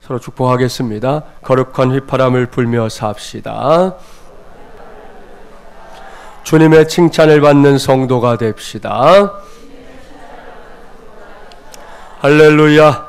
서로 축복하겠습니다. 거룩한 휘파람을 불며 삽시다. 주님의 칭찬을 받는 성도가 됩시다. 할렐루야.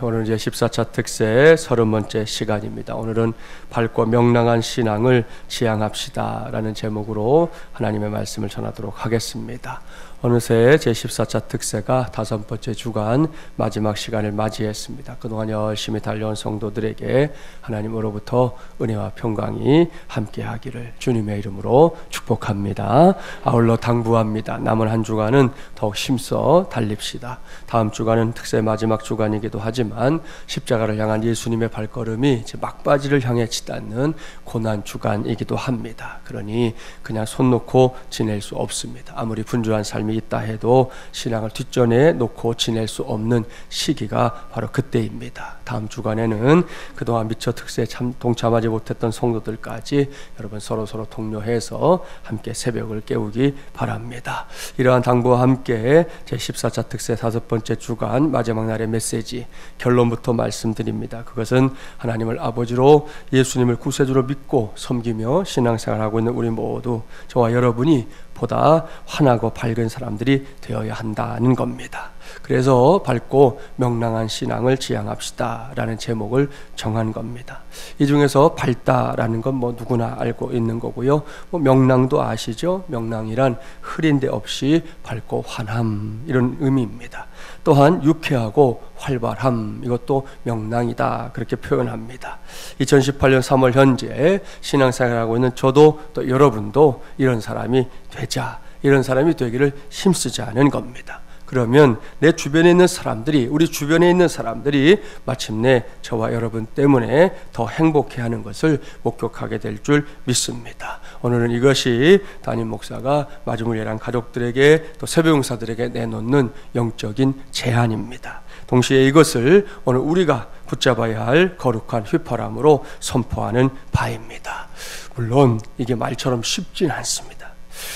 오늘 이제 14차 특세 30번째 시간입니다. 오늘은 밝고 명랑한 신앙을 지향합시다 라는 제목으로 하나님의 말씀을 전하도록 하겠습니다. 어느새 제14차 특세가 5번째 주간 마지막 시간을 맞이했습니다. 그동안 열심히 달려온 성도들에게 하나님으로부터 은혜와 평강이 함께하기를 주님의 이름으로 축복합니다. 아울러 당부합니다. 남은 한 주간은 더욱 힘써 달립시다. 다음 주간은 특세 마지막 주간이기도 하지만 십자가를 향한 예수님의 발걸음이 이제 막바지를 향해 치닫는 고난 주간이기도 합니다. 그러니 그냥 손 놓고 지낼 수 없습니다. 아무리 분주한 삶이 있다 해도 신앙을 뒷전에 놓고 지낼 수 없는 시기가 바로 그때입니다. 다음 주간에는 그동안 미처 특세에 동참하지 못했던 성도들까지 여러분 서로 독려해서 함께 새벽을 깨우기 바랍니다. 이러한 당부와 함께 제14차 특세 5번째 주간 마지막 날의 메시지 결론부터 말씀드립니다. 그것은 하나님을 아버지로 예수님을 구세주로 믿고 섬기며 신앙생활하고 있는 우리 모두, 저와 여러분이 보다 환하고 밝은 사람들이 되어야 한다는 겁니다. 그래서 밝고 명랑한 신앙을 지향합시다 라는 제목을 정한 겁니다. 이 중에서 밝다라는 건 뭐 누구나 알고 있는 거고요. 명랑도 아시죠? 명랑이란 흐린 데 없이 밝고 환함, 이런 의미입니다. 또한 유쾌하고 활발함, 이것도 명랑이다 그렇게 표현합니다. 2018년 3월 현재 신앙생활하고 있는 저도 또 여러분도 이런 사람이 되자, 이런 사람이 되기를 힘쓰자는 겁니다. 그러면 내 주변에 있는 사람들이, 우리 주변에 있는 사람들이 마침내 저와 여러분 때문에 더 행복해하는 것을 목격하게 될 줄 믿습니다. 오늘은 이것이 담임 목사가 마지막 예랑 가족들에게 또 세배용사들에게 내놓는 영적인 제안입니다. 동시에 이것을 오늘 우리가 붙잡아야 할 거룩한 휘파람으로 선포하는 바입니다. 물론 이게 말처럼 쉽진 않습니다.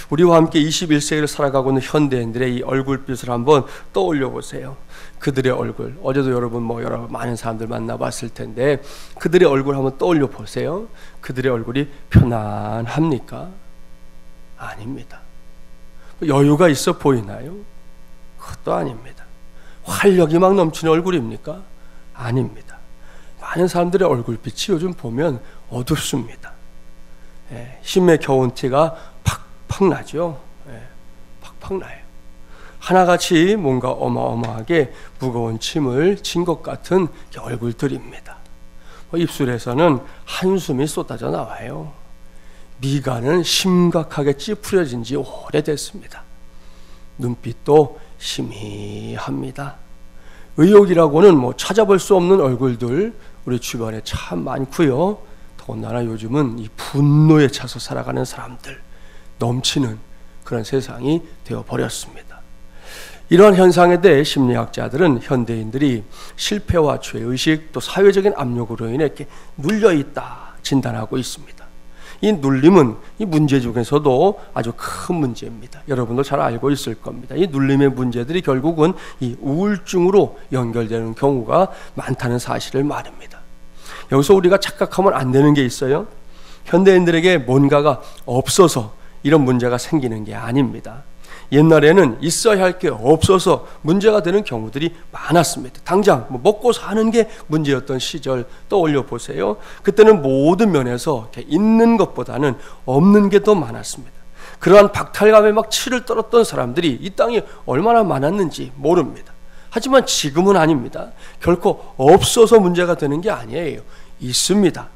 우리와 함께 21세기를 살아가고 있는 현대인들의 이 얼굴빛을 한번 떠올려 보세요. 그들의 얼굴, 어제도 여러분 여러 많은 사람들 만나봤을 텐데 그들의 얼굴 한번 떠올려 보세요. 그들의 얼굴이 편안합니까? 아닙니다. 여유가 있어 보이나요? 그것도 아닙니다. 활력이 막 넘치는 얼굴입니까? 아닙니다. 많은 사람들의 얼굴빛이 요즘 보면 어둡습니다. 힘에 겨운 티가 팍팍 나죠. 팍팍 나요. 하나같이 뭔가 어마어마하게 무거운 짐을 진 것 같은 얼굴들입니다. 입술에서는 한숨이 쏟아져 나와요. 미간은 심각하게 찌푸려진 지 오래됐습니다. 눈빛도 희미합니다. 의욕이라고는 찾아볼 수 없는 얼굴들 우리 주변에 참 많고요. 더군다나 요즘은 이 분노에 차서 살아가는 사람들, 넘치는 그런 세상이 되어버렸습니다. 이러한 현상에 대해 심리학자들은 현대인들이 실패와 죄의식 또 사회적인 압력으로 인해 이렇게 눌려있다 진단하고 있습니다. 이 눌림은 이 문제 중에서도 아주 큰 문제입니다. 여러분도 잘 알고 있을 겁니다. 이 눌림의 문제들이 결국은 이 우울증으로 연결되는 경우가 많다는 사실을 말합니다. 여기서 우리가 착각하면 안 되는 게 있어요. 현대인들에게 뭔가가 없어서 이런 문제가 생기는 게 아닙니다. 옛날에는 있어야 할 게 없어서 문제가 되는 경우들이 많았습니다. 당장 먹고 사는 게 문제였던 시절 떠올려 보세요. 그때는 모든 면에서 있는 것보다는 없는 게 더 많았습니다. 그러한 박탈감에 막 치를 떨었던 사람들이 이 땅에 얼마나 많았는지 모릅니다. 하지만 지금은 아닙니다. 결코 없어서 문제가 되는 게 아니에요. 있습니다.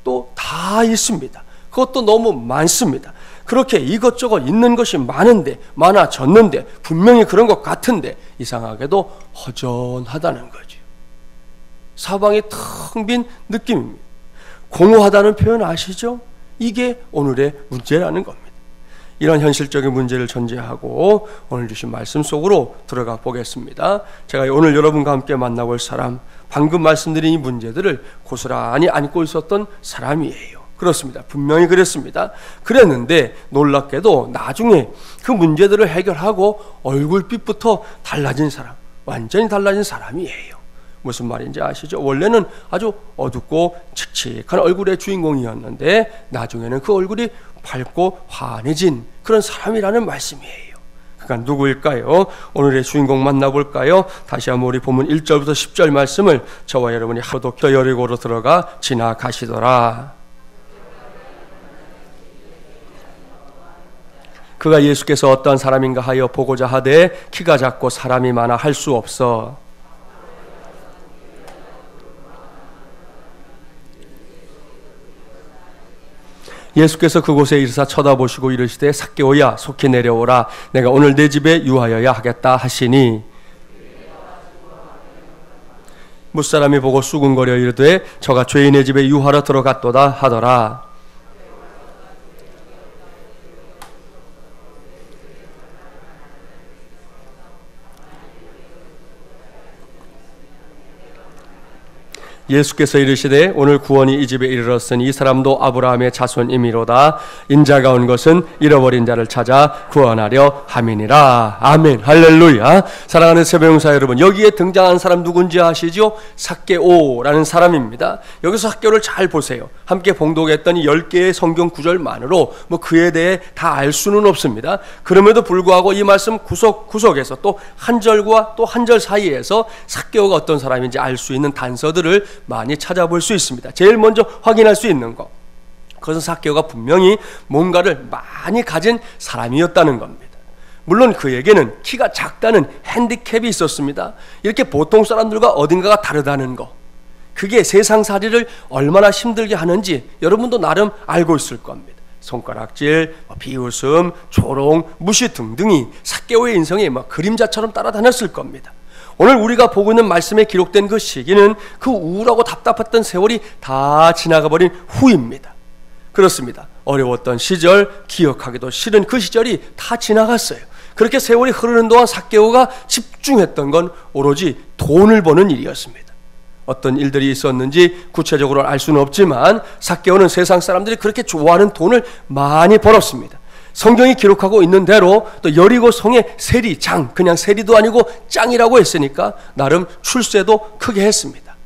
또 다 있습니다. 그것도 너무 많습니다. 그렇게 이것저것 있는 것이 많아졌는데 분명히 그런 것 같은데 이상하게도 허전하다는 거죠. 사방이 텅 빈 느낌입니다. 공허하다는 표현 아시죠? 이게 오늘의 문제라는 겁니다. 이런 현실적인 문제를 전제하고 오늘 주신 말씀 속으로 들어가 보겠습니다. 제가 오늘 여러분과 함께 만나볼 사람, 방금 말씀드린 이 문제들을 고스란히 안고 있었던 사람이에요. 그렇습니다. 분명히 그랬습니다. 그랬는데 놀랍게도 나중에 그 문제들을 해결하고 얼굴빛부터 달라진 사람, 완전히 달라진 사람이에요. 무슨 말인지 아시죠? 원래는 아주 어둡고 칙칙한 얼굴의 주인공이었는데 나중에는 그 얼굴이 밝고 환해진 그런 사람이라는 말씀이에요. 그가 누구일까요? 오늘의 주인공 만나볼까요? 다시 한번 우리 본문 1절부터 10절 말씀을 저와 여러분이 하도 여리고로 들어가 지나가시더라. 그가 예수께서 어떠한 사람인가 하여 보고자 하되 키가 작고 사람이 많아 할 수 없어. 예수께서 그곳에 이르사 쳐다보시고 이르시되 삭개오야 속히 내려오라. 내가 오늘 내 집에 유하여야 하겠다 하시니 무사람이 보고 수군거려 이르되 저가 죄인의 집에 유하러 들어갔도다 하더라. 예수께서 이르시되 오늘 구원이 이 집에 이르렀으니 이 사람도 아브라함의 자손이미로다. 인자가 온 것은 잃어버린 자를 찾아 구원하려 함이니라. 아멘. 할렐루야. 사랑하는 새벽용사 여러분, 여기에 등장한 사람 누군지 아시죠? 삭개오라는 사람입니다. 여기서 삭개오를 잘 보세요. 함께 봉독했던 이 10개의 성경 구절만으로 그에 대해 다 알 수는 없습니다. 그럼에도 불구하고 이 말씀 구석구석에서 또 한 절과 또 한 절 사이에서 삭개오가 어떤 사람인지 알 수 있는 단서들을 많이 찾아볼 수 있습니다. 제일 먼저 확인할 수 있는 것, 그것은 삭개오가 분명히 뭔가를 많이 가진 사람이었다는 겁니다. 물론 그에게는 키가 작다는 핸디캡이 있었습니다. 이렇게 보통 사람들과 어딘가가 다르다는 것, 그게 세상살이를 얼마나 힘들게 하는지 여러분도 나름 알고 있을 겁니다. 손가락질, 비웃음, 조롱, 무시 등등이 삭개오의 인생에 그림자처럼 따라다녔을 겁니다. 오늘 우리가 보고 있는 말씀에 기록된 그 시기는 그 우울하고 답답했던 세월이 다 지나가 버린 후입니다. 그렇습니다. 어려웠던 시절, 기억하기도 싫은 그 시절이 다 지나갔어요. 그렇게 세월이 흐르는 동안 삭개오가 집중했던 건 오로지 돈을 버는 일이었습니다. 어떤 일들이 있었는지 구체적으로 알 수는 없지만 삭개오는 세상 사람들이 그렇게 좋아하는 돈을 많이 벌었습니다. 성경이 기록하고 있는 대로 또 여리고 성의 세리장, 그냥 세리도 아니고 짱이라고 했으니까 나름 출세도 크게 했습니다.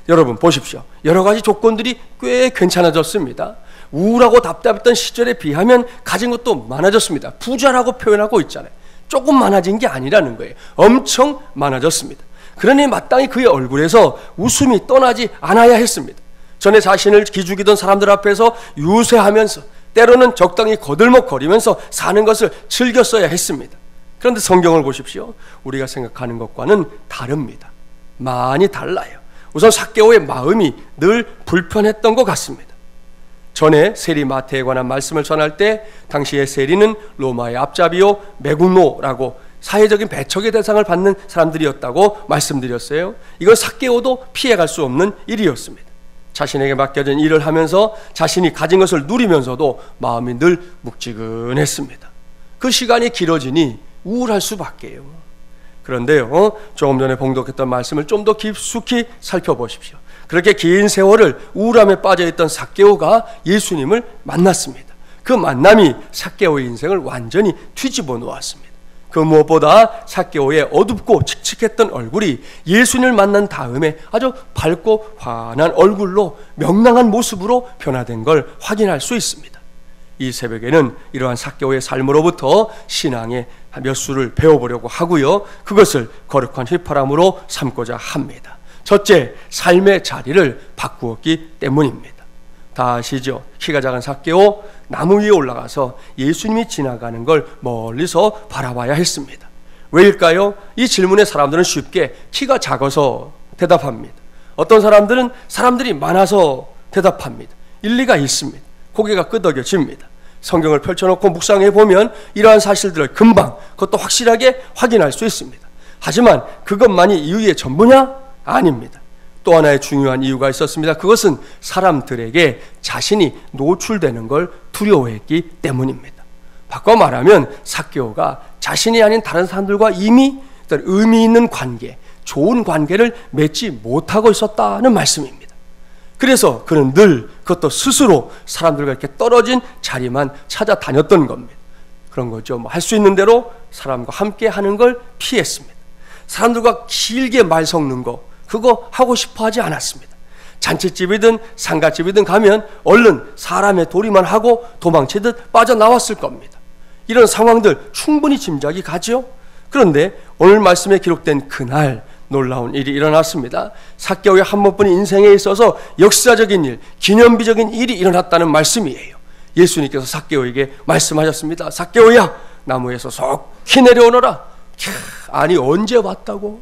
여러분 보십시오. 여러 가지 조건들이 꽤 괜찮아졌습니다. 우울하고 답답했던 시절에 비하면 가진 것도 많아졌습니다. 부자라고 표현하고 있잖아요. 조금 많아진 게 아니라는 거예요. 엄청 많아졌습니다. 그러니 마땅히 그의 얼굴에서 웃음이 떠나지 않아야 했습니다. 전에 자신을 기죽이던 사람들 앞에서 유세하면서 때로는 적당히 거들먹거리면서 사는 것을 즐겼어야 했습니다. 그런데 성경을 보십시오. 우리가 생각하는 것과는 다릅니다. 많이 달라요. 우선 삭개오의 마음이 늘 불편했던 것 같습니다. 전에 세리 마태에 관한 말씀을 전할 때 당시의 세리는 로마의 앞잡이요 매국노라고 사회적인 배척의 대상을 받는 사람들이었다고 말씀드렸어요. 이건 삭개오도 피해갈 수 없는 일이었습니다. 자신에게 맡겨진 일을 하면서 자신이 가진 것을 누리면서도 마음이 늘 묵지근했습니다. 그 시간이 길어지니 우울할 수밖에요. 그런데요, 조금 전에 봉독했던 말씀을 좀 더 깊숙이 살펴보십시오. 그렇게 긴 세월을 우울함에 빠져있던 삭개오가 예수님을 만났습니다. 그 만남이 삭개오의 인생을 완전히 뒤집어 놓았습니다. 그 무엇보다 삭개오의 어둡고 칙칙했던 얼굴이 예수님을 만난 다음에 아주 밝고 환한 얼굴로 명랑한 모습으로 변화된 걸 확인할 수 있습니다. 이 새벽에는 이러한 삭개오의 삶으로부터 신앙의 몇 수를 배워보려고 하고요. 그것을 거룩한 휘파람으로 삼고자 합니다. 첫째, 삶의 자리를 바꾸었기 때문입니다. 다 아시죠? 키가 작은 삭개오, 나무 위에 올라가서 예수님이 지나가는 걸 멀리서 바라봐야 했습니다. 왜일까요? 이 질문에 사람들은 쉽게 키가 작아서 대답합니다. 어떤 사람들은 사람들이 많아서 대답합니다. 일리가 있습니다. 고개가 끄덕여집니다. 성경을 펼쳐놓고 묵상해 보면 이러한 사실들을 금방, 그것도 확실하게 확인할 수 있습니다. 하지만 그것만이 이유의 전부냐? 아닙니다. 또 하나의 중요한 이유가 있었습니다. 그것은 사람들에게 자신이 노출되는 걸 두려워했기 때문입니다. 바꿔 말하면 삭개오가 자신이 아닌 다른 사람들과 이미 의미 있는 관계, 좋은 관계를 맺지 못하고 있었다는 말씀입니다. 그래서 그는 늘 그것도 스스로 사람들과 이렇게 떨어진 자리만 찾아다녔던 겁니다. 그런 거죠. 할 수 있는 대로 사람과 함께 하는 걸 피했습니다. 사람들과 길게 말 섞는 거, 그거 하고 싶어 하지 않았습니다. 잔치집이든 상가집이든 가면 얼른 사람의 도리만 하고 도망치듯 빠져나왔을 겁니다. 이런 상황들 충분히 짐작이 가죠. 그런데 오늘 말씀에 기록된 그날 놀라운 일이 일어났습니다. 삭개오의 한 번뿐인 인생에 있어서 역사적인 일, 기념비적인 일이 일어났다는 말씀이에요. 예수님께서 삭개오에게 말씀하셨습니다. 삭개오야, 나무에서 속히 내려오너라. 아니, 언제 봤다고?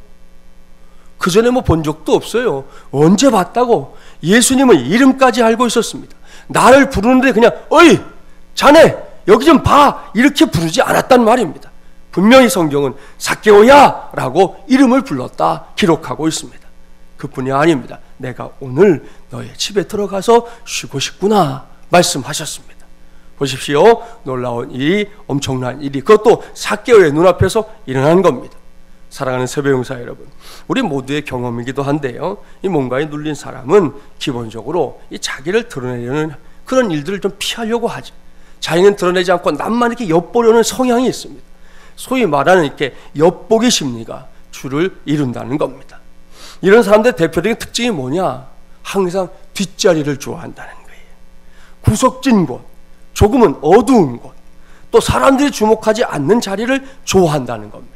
그 전에 뭐 본 적도 없어요. 언제 봤다고? 예수님은 이름까지 알고 있었습니다. 나를 부르는데 그냥 어이 자네 여기 좀 봐 이렇게 부르지 않았단 말입니다. 분명히 성경은 삭개오야 라고 이름을 불렀다 기록하고 있습니다. 그뿐이 아닙니다. 내가 오늘 너의 집에 들어가서 쉬고 싶구나 말씀하셨습니다. 보십시오. 놀라운 일이, 엄청난 일이, 그것도 삭개오의 눈앞에서 일어난 겁니다. 사랑하는 세배용사 여러분, 우리 모두의 경험이기도 한데요, 이 뭔가에 눌린 사람은 기본적으로 이 자기를 드러내려는 그런 일들을 좀 피하려고 하죠. 자기는 드러내지 않고 남만 이렇게 엿보려는 성향이 있습니다. 소위 말하는 이렇게 엿보기 심리가 주를 이룬다는 겁니다. 이런 사람들의 대표적인 특징이 뭐냐? 항상 뒷자리를 좋아한다는 거예요. 구석진 곳, 조금은 어두운 곳, 또 사람들이 주목하지 않는 자리를 좋아한다는 겁니다.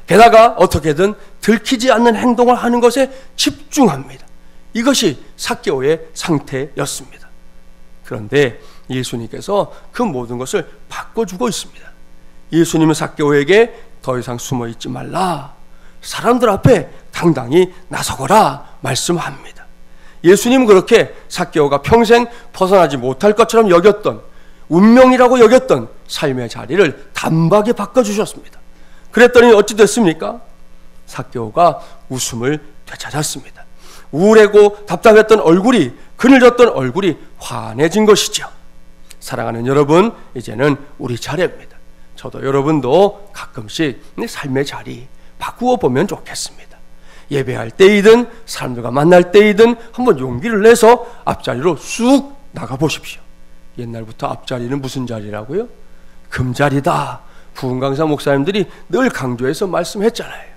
게다가 어떻게든 들키지 않는 행동을 하는 것에 집중합니다. 이것이 삭개오의 상태였습니다. 그런데 예수님께서 그 모든 것을 바꿔주고 있습니다. 예수님은 삭개오에게 더 이상 숨어 있지 말라, 사람들 앞에 당당히 나서거라 말씀합니다. 예수님은 그렇게 삭개오가 평생 벗어나지 못할 것처럼 여겼던, 운명이라고 여겼던 삶의 자리를 단박에 바꿔주셨습니다. 그랬더니 어찌 됐습니까? 삭개오가 웃음을 되찾았습니다. 우울하고 답답했던 얼굴이, 그늘졌던 얼굴이 환해진 것이죠. 사랑하는 여러분, 이제는 우리 차례입니다. 저도 여러분도 가끔씩 삶의 자리 바꾸어 보면 좋겠습니다. 예배할 때이든 사람들과 만날 때이든 한번 용기를 내서 앞자리로 쑥 나가보십시오. 옛날부터 앞자리는 무슨 자리라고요? 금자리다. 부흥강사 목사님들이 늘 강조해서 말씀했잖아요.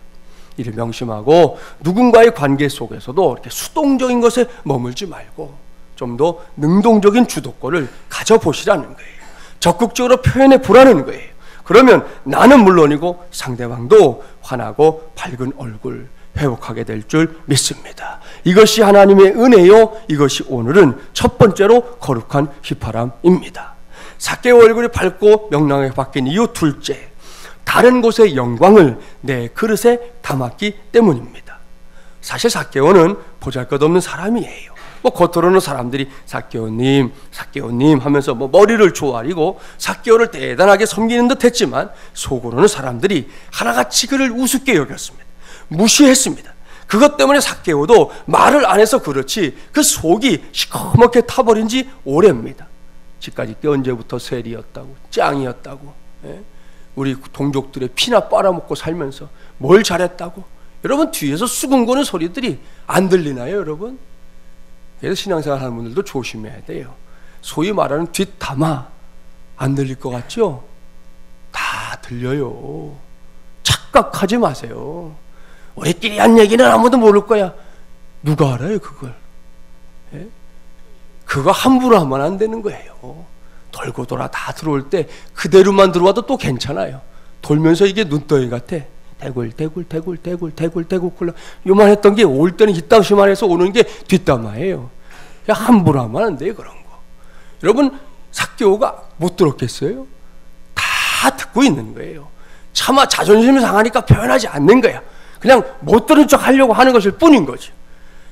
이를 명심하고 누군가의 관계 속에서도 이렇게 수동적인 것에 머물지 말고 좀 더 능동적인 주도권을 가져보시라는 거예요. 적극적으로 표현해 보라는 거예요. 그러면 나는 물론이고 상대방도 환하고 밝은 얼굴 회복하게 될 줄 믿습니다. 이것이 하나님의 은혜요, 이것이 오늘은 첫 번째로 거룩한 휘파람입니다. 삭개오 얼굴이 밝고 명랑하게 바뀐 이유 둘째, 다른 곳의 영광을 내 그릇에 담았기 때문입니다. 사실 삭개오는 보잘것없는 사람이에요. 겉으로는 사람들이 삭개오님, 삭개오님 하면서 머리를 조아리고 삭개오를 대단하게 섬기는 듯 했지만 속으로는 사람들이 하나같이 그를 우습게 여겼습니다. 무시했습니다. 그것 때문에 삭개오도 말을 안 해서 그렇지 그 속이 시커멓게 타버린 지 오래입니다. 지금까지 게 언제부터 셀이었다고, 짱이었다고, 우리 동족들의 피나 빨아먹고 살면서 뭘 잘했다고. 여러분, 뒤에서 수군거리는 소리들이 안 들리나요, 여러분? 그래서 신앙생활 하는 분들도 조심해야 돼요. 소위 말하는 뒷담화 안 들릴 것 같죠? 다 들려요. 착각하지 마세요. 우리끼리 한 얘기는 아무도 모를 거야. 누가 알아요, 그걸? 예? 그거 함부로 하면 안 되는 거예요. 돌고 돌아 다 들어올 때 그대로만 들어와도 또 괜찮아요. 돌면서 이게 눈덩이 같아. 대굴 굴러 요만했던 게 올 때는 이따시만 해서 오는 게 뒷담화예요. 함부로 하면 안 돼요, 그런 거. 여러분, 삭개오가 못 들었겠어요? 다 듣고 있는 거예요. 차마 자존심이 상하니까 표현하지 않는 거야. 그냥 못 들은 척 하려고 하는 것일 뿐인 거죠.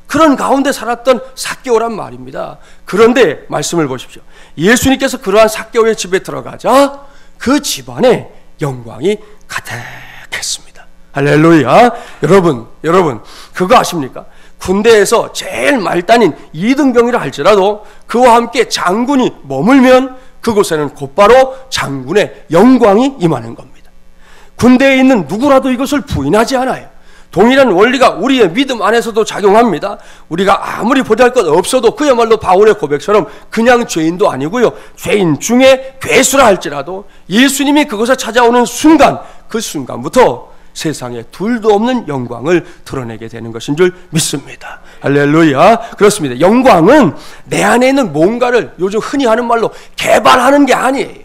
그런 가운데 살았던 삭개오란 말입니다. 그런데 말씀을 보십시오. 예수님께서 그러한 삭개오의 집에 들어가자 그 집안에 영광이 가득했습니다. 할렐루야. 여러분 그거 아십니까? 군대에서 제일 말단인 2등병이라 할지라도 그와 함께 장군이 머물면 그곳에는 곧바로 장군의 영광이 임하는 겁니다. 군대에 있는 누구라도 이것을 부인하지 않아요. 동일한 원리가 우리의 믿음 안에서도 작용합니다. 우리가 아무리 보잘것 없어도 그야말로 바울의 고백처럼 그냥 죄인도 아니고요, 죄인 중에 괴수라 할지라도 예수님이 그곳에 찾아오는 순간, 그 순간부터 세상에 둘도 없는 영광을 드러내게 되는 것인 줄 믿습니다. 할렐루야. 그렇습니다. 영광은 내 안에 있는 뭔가를 요즘 흔히 하는 말로 개발하는 게 아니에요.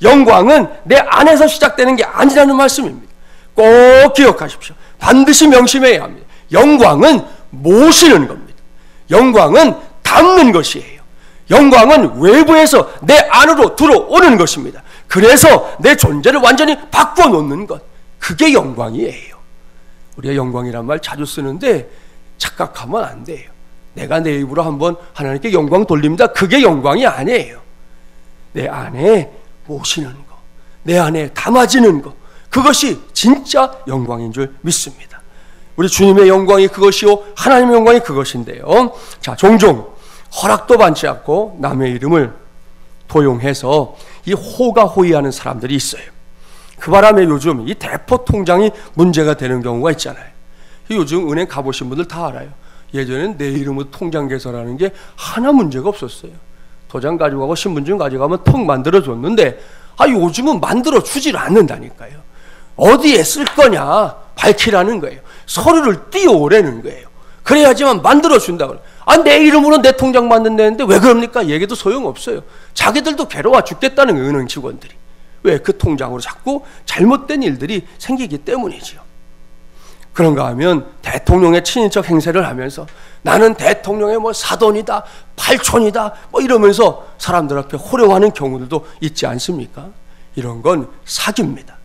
영광은 내 안에서 시작되는 게 아니라는 말씀입니다. 꼭 기억하십시오. 반드시 명심해야 합니다. 영광은 모시는 겁니다. 영광은 담는 것이에요. 영광은 외부에서 내 안으로 들어오는 것입니다. 그래서 내 존재를 완전히 바꿔 놓는 것, 그게 영광이에요. 우리가 영광이란 말 자주 쓰는데 착각하면 안 돼요. 내가 내 입으로 한번 하나님께 영광 돌립니다, 그게 영광이 아니에요. 내 안에 모시는 것, 내 안에 담아지는 것, 그것이 진짜 영광인 줄 믿습니다. 우리 주님의 영광이 그것이요 하나님의 영광이 그것인데요. 자, 종종 허락도 받지 않고 남의 이름을 도용해서 이 호가호위하는 사람들이 있어요. 그 바람에 요즘 이 대포 통장이 문제가 되는 경우가 있잖아요. 요즘 은행 가보신 분들 다 알아요. 예전에는 내 이름으로 통장 개설하는 게 하나 문제가 없었어요. 도장 가져가고 신분증 가져가면 통 만들어줬는데 요즘은 만들어주질 않는다니까요. 어디에 쓸 거냐 밝히라는 거예요. 서류를 띄워오라는 거예요. 그래야지만 만들어준다고. 내 이름으로 내 통장 만든다는데 왜 그럽니까? 얘기도 소용없어요. 자기들도 괴로워 죽겠다는 거예요, 은행 직원들이. 왜? 그 통장으로 자꾸 잘못된 일들이 생기기 때문이지요. 그런가 하면 대통령의 친인척 행세를 하면서 나는 대통령의 사돈이다, 팔촌이다 이러면서 사람들 앞에 호령하는 경우들도 있지 않습니까? 이런 건 사기입니다.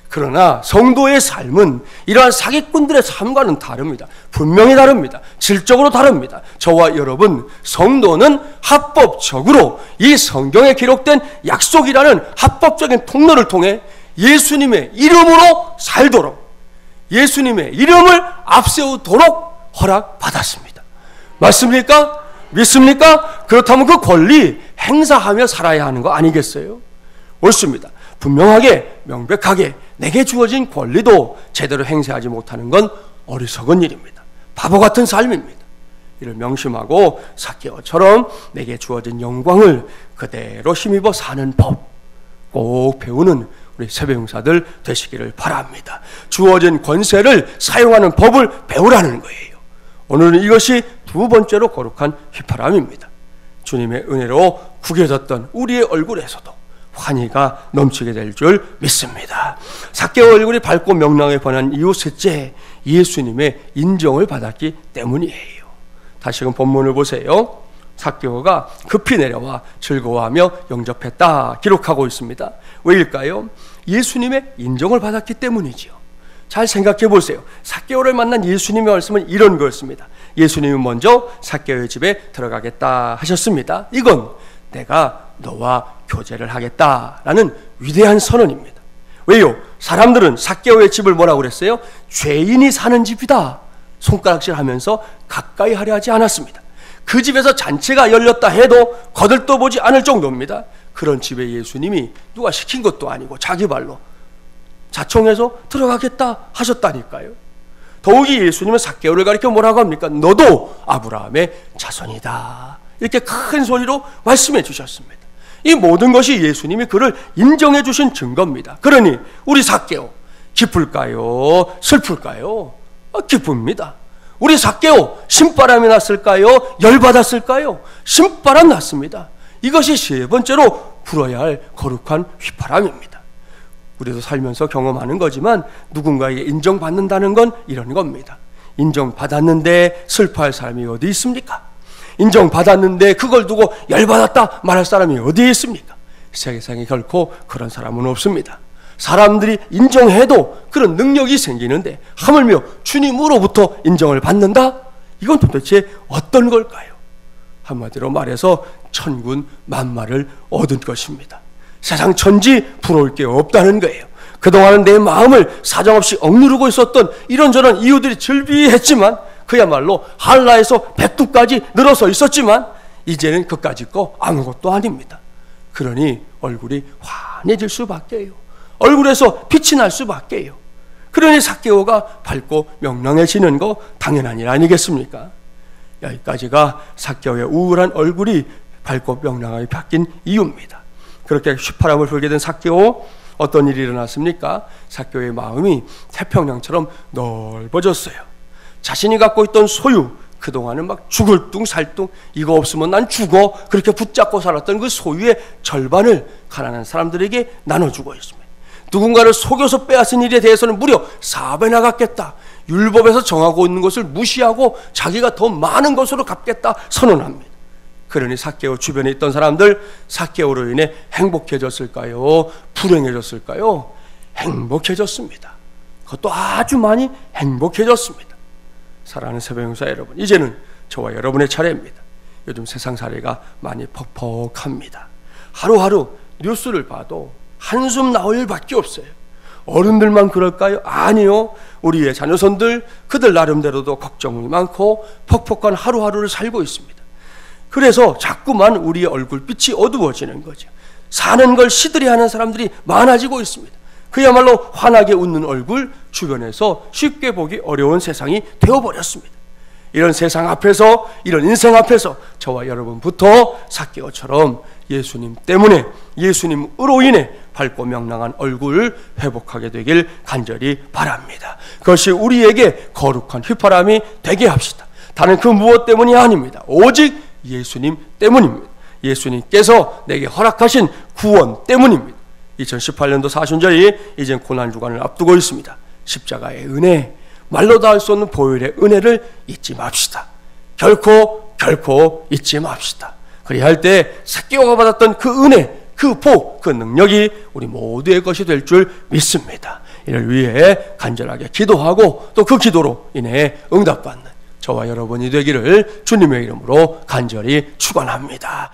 그러나 성도의 삶은 이러한 사기꾼들의 삶과는 다릅니다. 분명히 다릅니다. 질적으로 다릅니다. 저와 여러분, 성도는 합법적으로 이 성경에 기록된 약속이라는 합법적인 통로를 통해 예수님의 이름으로 살도록, 예수님의 이름을 앞세우도록 허락받았습니다. 맞습니까? 믿습니까? 그렇다면 그 권리 행사하며 살아야 하는 거 아니겠어요? 옳습니다. 분명하게 명백하게 내게 주어진 권리도 제대로 행사하지 못하는 건 어리석은 일입니다. 바보 같은 삶입니다. 이를 명심하고 삭개오처럼 내게 주어진 영광을 그대로 힘입어 사는 법 꼭 배우는 우리 세배용사들 되시기를 바랍니다. 주어진 권세를 사용하는 법을 배우라는 거예요. 오늘은 이것이 두 번째로 거룩한 휘파람입니다. 주님의 은혜로 구겨졌던 우리의 얼굴에서도 환희가 넘치게 될 줄 믿습니다. 삭개오 얼굴이 밝고 명랑하게 변한 이유 셋째, 예수님의 인정을 받았기 때문이에요. 다시금 본문을 보세요. 삭개오가 급히 내려와 즐거워하며 영접했다 기록하고 있습니다. 왜일까요? 예수님의 인정을 받았기 때문이지요. 잘 생각해 보세요. 삭개오를 만난 예수님의 말씀은 이런 거였습니다. 예수님은 먼저 삭개오의 집에 들어가겠다 하셨습니다. 이건 내가 너와 교제를 하겠다라는 위대한 선언입니다. 왜요? 사람들은 삭개오의 집을 뭐라고 그랬어요? 죄인이 사는 집이다 손가락질하면서 가까이 하려 하지 않았습니다. 그 집에서 잔치가 열렸다 해도 거들떠 보지 않을 정도입니다. 그런 집에 예수님이 누가 시킨 것도 아니고 자기 발로 자청해서 들어가겠다 하셨다니까요. 더욱이 예수님은 삭개오를 가리켜 뭐라고 합니까? 너도 아브라함의 자손이다 이렇게 큰 소리로 말씀해 주셨습니다. 이 모든 것이 예수님이 그를 인정해 주신 증거입니다. 그러니 우리 삭개오 기쁠까요? 슬플까요? 기쁩니다. 우리 삭개오 신바람이 났을까요? 열받았을까요? 신바람 났습니다. 이것이 세 번째로 불어야 할 거룩한 휘파람입니다. 우리도 살면서 경험하는 거지만 누군가에게 인정받는다는 건 이런 겁니다. 인정받았는데 슬퍼할 사람이 어디 있습니까? 인정받았는데 그걸 두고 열받았다 말할 사람이 어디에 있습니까? 세상에 결코 그런 사람은 없습니다. 사람들이 인정해도 그런 능력이 생기는데 하물며 주님으로부터 인정을 받는다? 이건 도대체 어떤 걸까요? 한마디로 말해서 천군 만마를 얻은 것입니다. 세상 천지 부러울 게 없다는 거예요. 그동안은 내 마음을 사정없이 억누르고 있었던 이런저런 이유들이 즐비했지만 그야말로 한라에서 백두까지 늘어서 있었지만 이제는 그까짓 거 아무것도 아닙니다. 그러니 얼굴이 환해질 수밖에요. 얼굴에서 빛이 날 수밖에요. 그러니 삭개오가 밝고 명랑해지는 거 당연한 일 아니겠습니까? 여기까지가 삭개오의 우울한 얼굴이 밝고 명랑하게 바뀐 이유입니다. 그렇게 휘파람을 불게 된 삭개오, 어떤 일이 일어났습니까? 삭개오의 마음이 태평양처럼 넓어졌어요. 자신이 갖고 있던 소유, 그동안은 막 죽을 둥 살둥 이거 없으면 난 죽어 그렇게 붙잡고 살았던 그 소유의 절반을 가난한 사람들에게 나눠주고 있습니다. 누군가를 속여서 빼앗은 일에 대해서는 무려 4배나 갚겠다. 율법에서 정하고 있는 것을 무시하고 자기가 더 많은 것으로 갚겠다 선언합니다. 그러니 삭개오 주변에 있던 사람들 삭개오로 인해 행복해졌을까요? 불행해졌을까요? 행복해졌습니다. 그것도 아주 많이 행복해졌습니다. 사랑하는 새벽용사 여러분, 이제는 저와 여러분의 차례입니다. 요즘 세상 사례가 많이 퍽퍽합니다. 하루하루 뉴스를 봐도 한숨 나올 일밖에 없어요. 어른들만 그럴까요? 아니요. 우리의 자녀선들 그들 나름대로도 걱정이 많고 퍽퍽한 하루하루를 살고 있습니다. 그래서 자꾸만 우리의 얼굴빛이 어두워지는 거죠. 사는 걸 시들이하는 사람들이 많아지고 있습니다. 그야말로 환하게 웃는 얼굴 주변에서 쉽게 보기 어려운 세상이 되어버렸습니다. 이런 세상 앞에서, 이런 인생 앞에서 저와 여러분부터 삭개오처럼 예수님 때문에, 예수님으로 인해 밝고 명랑한 얼굴을 회복하게 되길 간절히 바랍니다. 그것이 우리에게 거룩한 휘파람이 되게 합시다. 다른 그 무엇 때문이 아닙니다. 오직 예수님 때문입니다. 예수님께서 내게 허락하신 구원 때문입니다. 2018년도 사순절이 이제 고난주간을 앞두고 있습니다. 십자가의 은혜, 말로 다 할 수 없는 보혈의 은혜를 잊지 맙시다. 결코 잊지 맙시다. 그리야 할 때 삭개오가 받았던 그 은혜, 그 복, 그 능력이 우리 모두의 것이 될 줄 믿습니다. 이를 위해 간절하게 기도하고 또 그 기도로 인해 응답받는 저와 여러분이 되기를 주님의 이름으로 간절히 축원합니다.